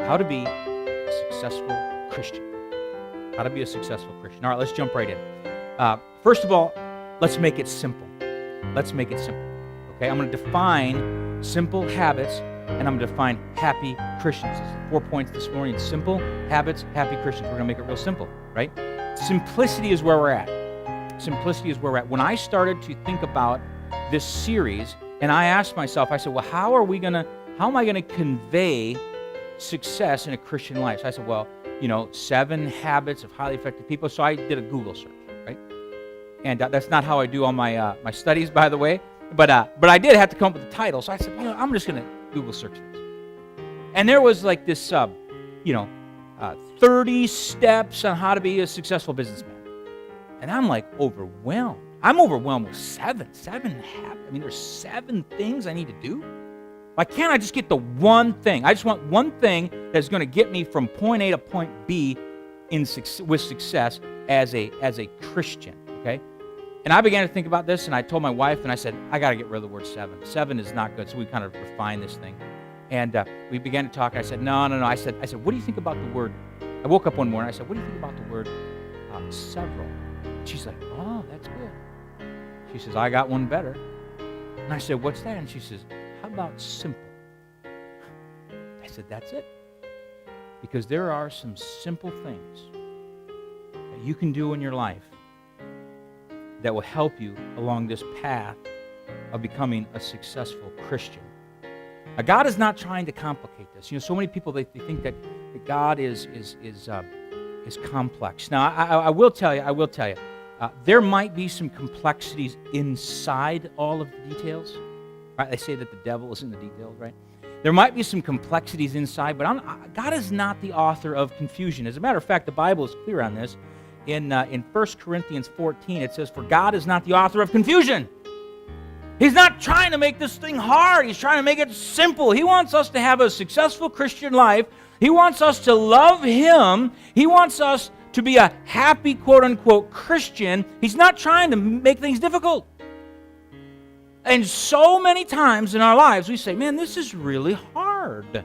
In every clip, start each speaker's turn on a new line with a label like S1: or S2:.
S1: How to be a successful Christian. How to be a successful Christian. All right, let's jump right in. First of all, let's make it simple. Let's make it simple. Okay, I'm going to define simple habits, and I'm going to define happy Christians. This is 4 points this morning. It's simple habits, happy Christians. We're going to make it real simple, right? Simplicity is where we're at. Simplicity is where we're at. When I started to think about this series, and I asked myself, I said, well, how am I going to convey success in a Christian life? So I said, well, 7 habits of highly effective people. So I did a Google search, right? And that's not how I do all my my studies, by the way. But I did have to come up with a title. So I said, I'm just going to Google search this. And there was like this, 30 steps on how to be a successful businessman. And I'm like overwhelmed. I'm overwhelmed with 7 habits. I mean, there's 7 things I need to do. Why can't I just get the one thing? I just want one thing that's going to get me from point A to point B with success as a Christian, okay? And I began to think about this, and I told my wife, and I said, I got to get rid of the word 7. 7 is not good, so we kind of refined this thing. And we began to talk. I said, no. I said, what do you think about the word? I woke up one morning. I said, what do you think about the word several? And she's like, oh, that's good. She says, I got one better. And I said, what's that? And she says, how about simple? I said, that's it. Because there are some simple things that you can do in your life that will help you along this path of becoming a successful Christian. Now, God is not trying to complicate this. So many people, they think that God is complex. Now, I will tell you, there might be some complexities inside all of the details. Right? They say that the devil is in the details, right? There might be some complexities inside, but God is not the author of confusion. As a matter of fact, the Bible is clear on this. In 1 Corinthians 14, it says, for God is not the author of confusion. He's not trying to make this thing hard. He's trying to make it simple. He wants us to have a successful Christian life. He wants us to love Him. He wants us to be a happy, quote-unquote, Christian. He's not trying to make things difficult. And so many times in our lives, we say, man, this is really hard.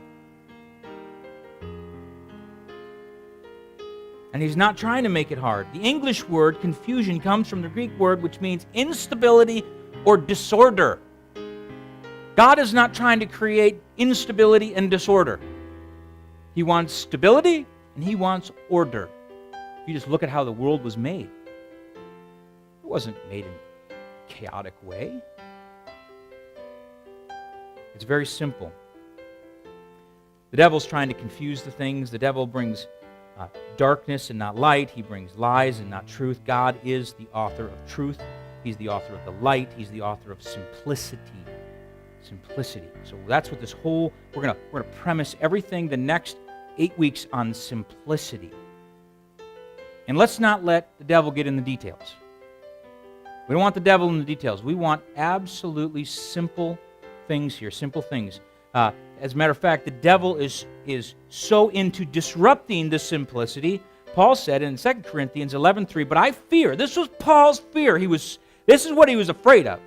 S1: And He's not trying to make it hard. The English word confusion comes from the Greek word which means instability or disorder. God is not trying to create instability and disorder. He wants stability and He wants order. If you just look at how the world was made, it wasn't made in a chaotic way. It's very simple. The devil's trying to confuse the things. The devil brings darkness and not light. He brings lies and not truth. God is the author of truth. He's the author of the light. He's the author of simplicity. Simplicity. So that's what this whole, we're gonna premise everything the next 8 weeks on simplicity. And let's not let the devil get in the details. We don't want the devil in the details. We want absolutely simple things here, simple things. As a matter of fact, the devil is so into disrupting the simplicity. Paul said in 2 Corinthians 11:3, but I fear, this was Paul's fear. This is what he was afraid of.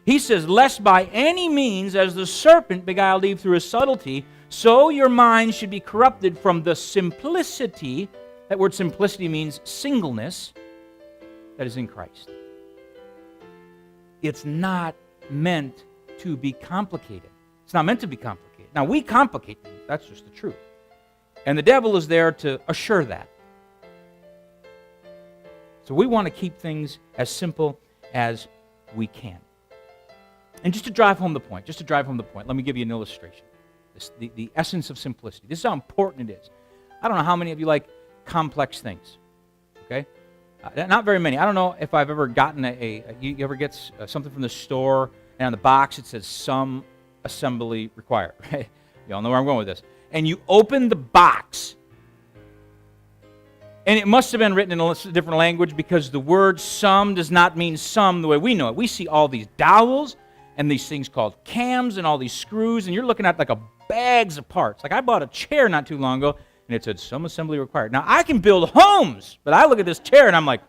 S1: He says, lest by any means, as the serpent beguiled Eve through his subtlety, so your mind should be corrupted from the simplicity. That word simplicity means singleness that is in Christ. It's not meant to be complicated. It's not meant to be complicated. Now, we complicate things. That's just the truth. And the devil is there to assure that. So we want to keep things as simple as we can. And just to drive home the point, let me give you an illustration. The essence of simplicity. This is how important it is. I don't know how many of you like complex things, okay? Not very many. I don't know if I've ever gotten you ever get something from the store, and on the box it says some assembly required, right? You all know where I'm going with this. And you open the box, and it must have been written in a different language because the word some does not mean some the way we know it. We see all these dowels and these things called cams and all these screws, and you're looking at like bags of parts. Like I bought a chair not too long ago, and it said some assembly required. Now, I can build homes, but I look at this chair, and I'm like,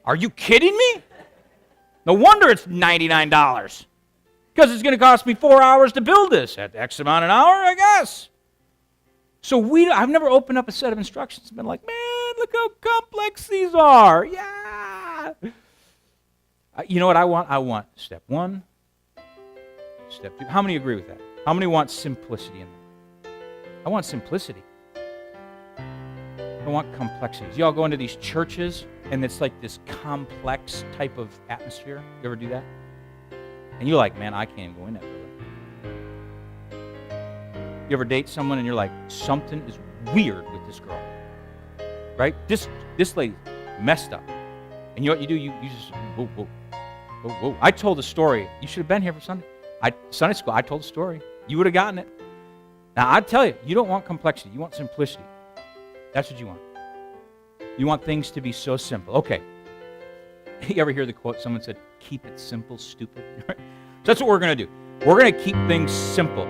S1: are you kidding me? No wonder it's $99. Because it's going to cost me 4 hours to build this. At X amount an hour, I guess. So I've never opened up a set of instructions and been like, man, look how complex these are. Yeah. You know what I want? I want step 1, step 2. How many agree with that? How many want simplicity in that? I want simplicity. I want complexities. Y'all go into these churches, and it's like this complex type of atmosphere. You ever do that? And you're like, man, I can't even go in that building. You ever date someone, and you're like, something is weird with this girl, right? This lady messed up. And you know what you do? You just, whoa, whoa, whoa, whoa. I told a story. You should have been here for Sunday school. I told a story. You would have gotten it. Now, I tell you, you don't want complexity. You want simplicity. That's what you want. You want things to be so simple. Okay. You ever hear the quote? Someone said, keep it simple, stupid. So that's what we're going to do. We're going to keep things simple.